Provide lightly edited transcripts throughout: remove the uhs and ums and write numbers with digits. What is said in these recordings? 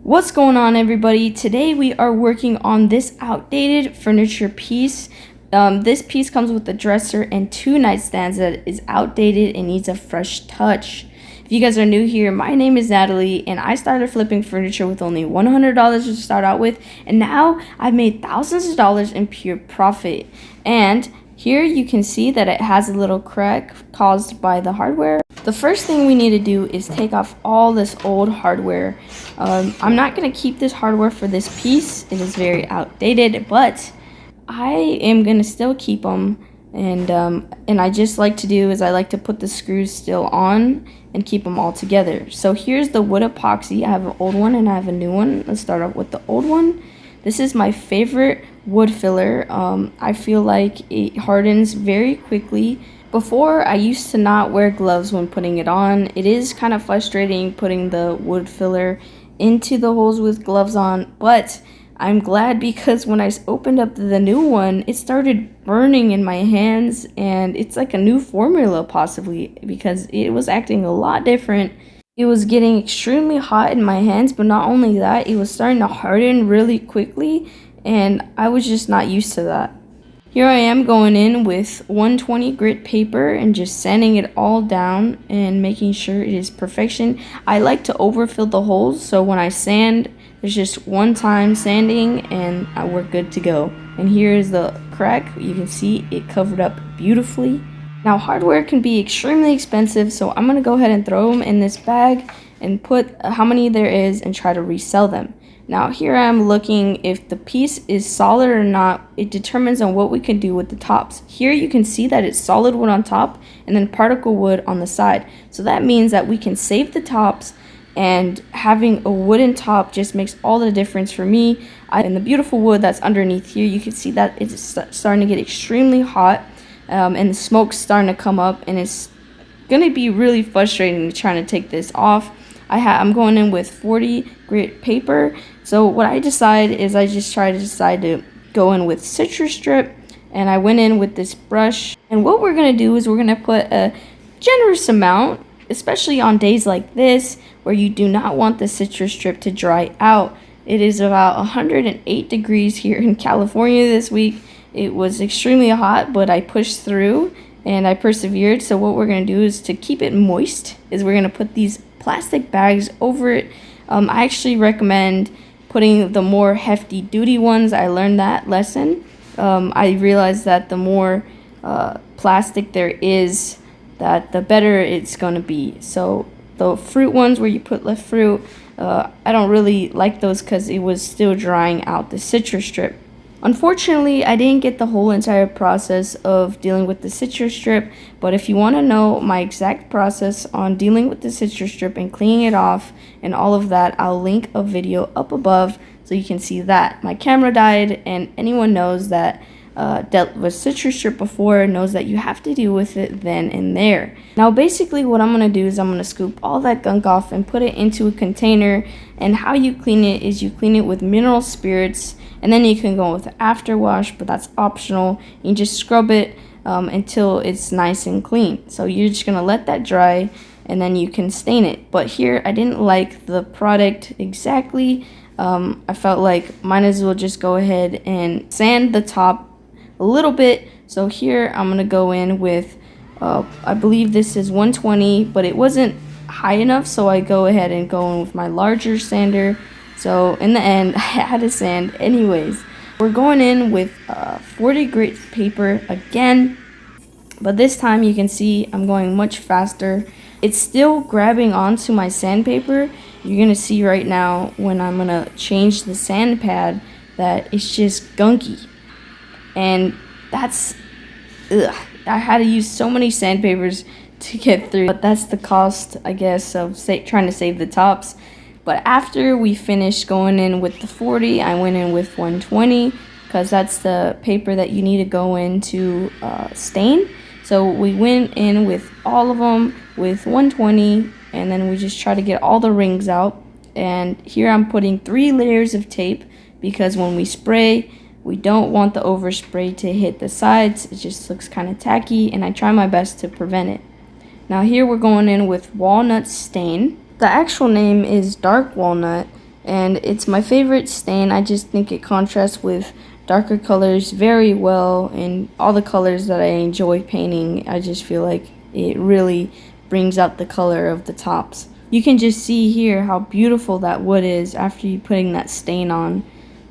What's going on, everybody? Today we are working on this outdated furniture piece. This piece comes with a dresser and two nightstands that is outdated and needs a fresh touch. If you guys are new here, my name is Natalie and I started flipping furniture with only $100 to start out with, and now I've made thousands of dollars in pure profit. And here you can see that it has a little crack caused by the hardware. The first thing we need to do is take off all this old hardware. I'm not going to keep this hardware for this piece. It is very outdated, but I am going to still keep them. And I just like to do is I like to put the screws still on and keep them all together. So here's the wood epoxy. I have an old one and I have a new one. Let's start off with the old one. This is my favorite wood filler. I feel like it hardens very quickly. Before, I used to not wear gloves when putting it on. It is kind of frustrating putting the wood filler into the holes with gloves on, but I'm glad because when I opened up the new one, it started burning in my hands, and it's like a new formula possibly because it was acting a lot different. It was getting extremely hot in my hands, but not only that, it was starting to harden really quickly, and I was just not used to that. Here I am going in with 120 grit paper and just sanding it all down and making sure it is perfection. I like to overfill the holes, so when I sand, there's just one time sanding and we're good to go. And here is the crack. You can see it covered up beautifully. Now, hardware can be extremely expensive, so I'm going to go ahead and throw them in this bag and put how many there is and try to resell them. Now here I'm looking if the piece is solid or not. It determines on what we can do with the tops. Here you can see that it's solid wood on top and then particle wood on the side. So that means that we can save the tops, and having a wooden top just makes all the difference for me. And the beautiful wood that's underneath here, you can see that it's starting to get extremely hot, and the smoke's starting to come up, and it's going to be really frustrating trying to take this off. I'm going in with 40 grit paper. So what I decide is I just decide to go in with citrus strip, and I went in with this brush. And what we're going to do is we're going to put a generous amount, especially on days like this where you do not want the citrus strip to dry out. It is about 108 degrees here in California this week. It was extremely hot, but I pushed through and I persevered. So what we're going to do is to keep it moist is we're going to put these plastic bags over it. I actually recommend putting the more hefty duty ones. I learned that lesson. I realized that the more plastic there is, that the better it's going to be. So the fruit ones where you put less fruit, I don't really like those because it was still drying out the citrus strip. Unfortunately, I didn't get the whole entire process of dealing with the citrus strip, but if you want to know my exact process on dealing with the citrus strip and cleaning it off and all of that, I'll link a video up above so you can see that. My camera died, and anyone knows that dealt with citrus strip before knows that you have to deal with it then and there. Now basically what I'm going to do is I'm going to scoop all that gunk off and put it into a container, and how you clean it is you clean it with mineral spirits, and then you can go with after wash, but that's optional. You just scrub it until it's nice and clean. So you're just going to let that dry and then you can stain it. But here I didn't like the product exactly. I felt like might as well just go ahead and sand the top a little bit. So here I'm going to go in with, I believe this is 120, but it wasn't high enough, so I go ahead and go in with my larger sander. So in the end, I had to sand anyways. We're going in with 40 grit paper again, but this time you can see I'm going much faster. It's still grabbing onto my sandpaper. You're going to see right now when I'm going to change the sand pad that it's just gunky. And that's, I had to use so many sandpapers to get through. But that's the cost, I guess, of trying to save the tops. But after we finished going in with the 40, I went in with 120 because that's the paper that you need to go in to stain. So we went in with all of them with 120, and then we just try to get all the rings out. And here I'm putting 3 layers of tape because when we spray, we don't want the overspray to hit the sides. It just looks kind of tacky, and I try my best to prevent it. Now here we're going in with walnut stain. The actual name is dark walnut, and it's my favorite stain. I just think it contrasts with darker colors very well, and all the colors that I enjoy painting, I just feel like it really brings out the color of the tops. You can just see here how beautiful that wood is after you putting that stain on,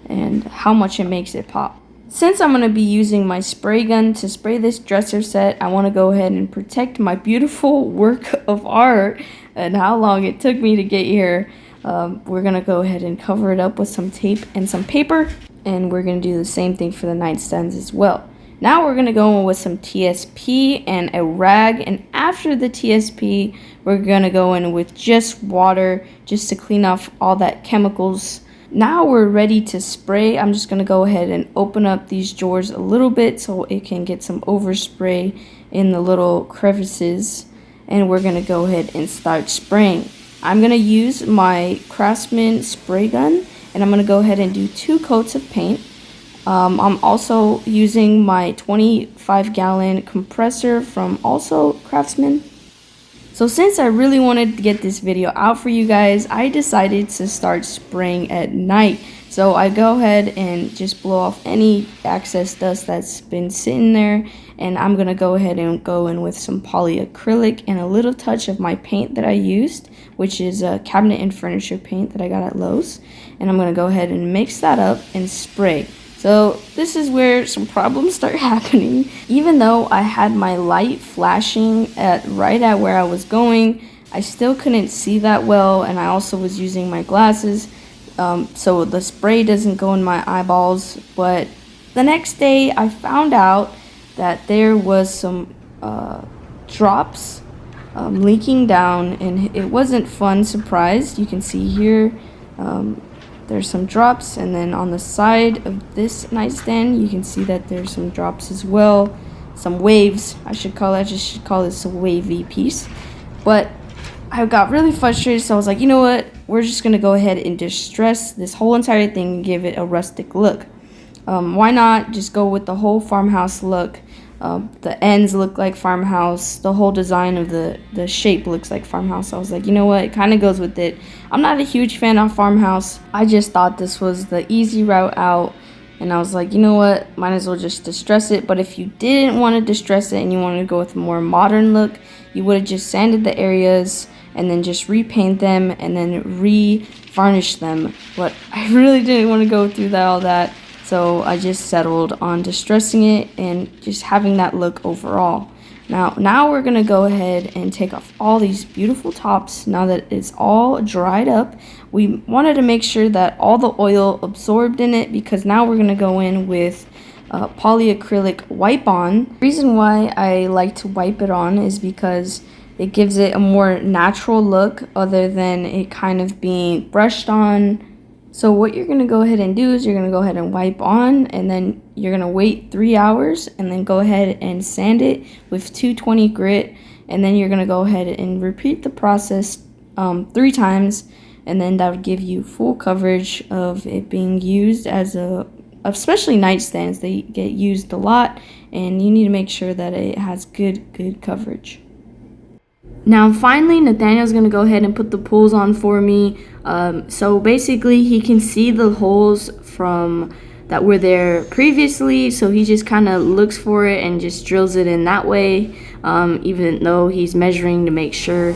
and how much it makes it pop. Since I'm going to be using my spray gun to spray this dresser set, I want to go ahead and protect my beautiful work of art and how long it took me to get here. We're going to go ahead and cover it up with some tape and some paper, and we're going to do the same thing for the nightstands as well. Now we're going to go in with some TSP and a rag, and after the TSP, we're going to go in with just water just to clean off all that chemicals. Now we're ready to spray. I'm just going to go ahead and open up these drawers a little bit so it can get some overspray in the little crevices, and we're going to go ahead and start spraying. I'm going to use my Craftsman spray gun, and I'm going to go ahead and do 2 coats of paint. I'm also using my 25-gallon compressor from also Craftsman. So since I really wanted to get this video out for you guys, I decided to start spraying at night. So I go ahead and just blow off any excess dust that's been sitting there, and I'm going to go ahead and go in with some polyacrylic and a little touch of my paint that I used, which is a cabinet and furniture paint that I got at Lowe's. And I'm going to go ahead and mix that up and spray. So this is where some problems start happening. Even though I had my light flashing right at where I was going, I still couldn't see that well, and I also was using my glasses, so the spray doesn't go in my eyeballs. But the next day I found out that there was some drops leaking down, and it wasn't fun. Surprise. You can see here there's some drops, and then on the side of this nightstand you can see that there's some drops as well, some waves I should call it. I just should call this a wavy piece. But I got really frustrated, so I was like, you know what, we're just gonna go ahead and distress this whole entire thing and give it a rustic look. Why not just go with the whole farmhouse look? The ends look like farmhouse, the whole design of the shape looks like farmhouse. I was like, you know what, it kind of goes with it. I'm not a huge fan of farmhouse. I just thought this was the easy route out, and I was like, you know what, might as well just distress it. But if you didn't want to distress it and you wanted to go with a more modern look, you would have just sanded the areas and then just repaint them and then re-varnish them. But I really didn't want to go through all that. So I just settled on distressing it and just having that look overall. Now we're going to go ahead and take off all these beautiful tops now that it's all dried up. We wanted to make sure that all the oil absorbed in it, because now we're going to go in with polyacrylic wipe on. The reason why I like to wipe it on is because it gives it a more natural look other than it kind of being brushed on. So what you're going to go ahead and do is you're going to go ahead and wipe on, and then you're going to wait 3 hours and then go ahead and sand it with 220 grit, and then you're going to go ahead and repeat the process 3 times, and then that would give you full coverage of it being used as especially nightstands. They get used a lot, and you need to make sure that it has good coverage. Now finally, Nathaniel's going to go ahead and put the pulls on for me. So basically he can see the holes from that were there previously, so he just kind of looks for it and just drills it in that way, even though he's measuring to make sure.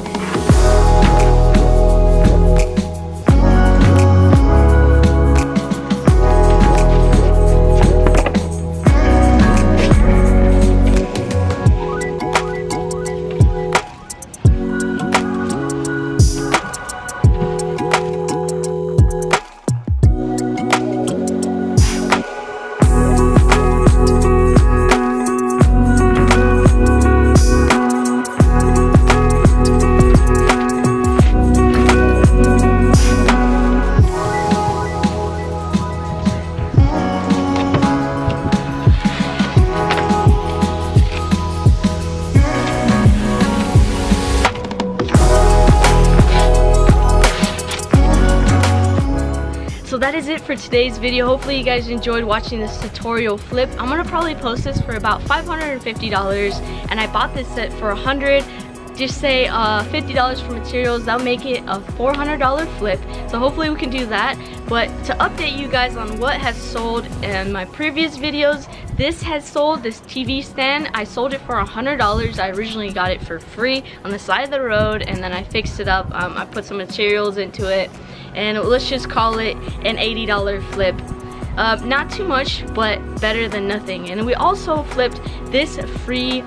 So that is it for today's video. Hopefully you guys enjoyed watching this tutorial flip. I'm gonna probably post this for about $550, and I bought this set for $100. just say $50 for materials. That'll make it a $400 flip. So hopefully we can do that. But to update you guys on what has sold in my previous videos, this has sold, this TV stand. I sold it for $100. I originally got it for free on the side of the road, and then I fixed it up. I put some materials into it, and let's just call it an $80 flip. Not too much, but better than nothing. And we also flipped this free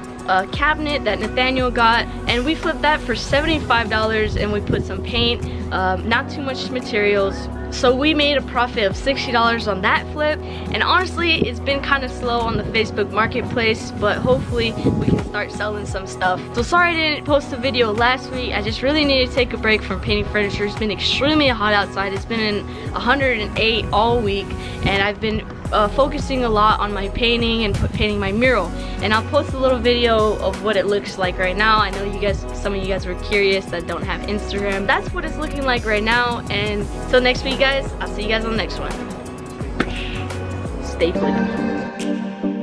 cabinet that Nathaniel got, and we flipped that for $75, and we put some paint, not too much materials. So we made a profit of $60 on that flip, and honestly it's been kind of slow on the Facebook marketplace, but hopefully we can start selling some stuff. So sorry I didn't post a video last week. I just really needed to take a break from painting furniture. It's been extremely hot outside. It's been in 108 all week, and I've been focusing a lot on my painting and painting my mural, and I'll post a little video of what it looks like right now. I know you guys, some of you guys were curious that don't have Instagram. That's what it's looking like right now, and till next week guys, I'll see you guys on the next one. Stay flippy.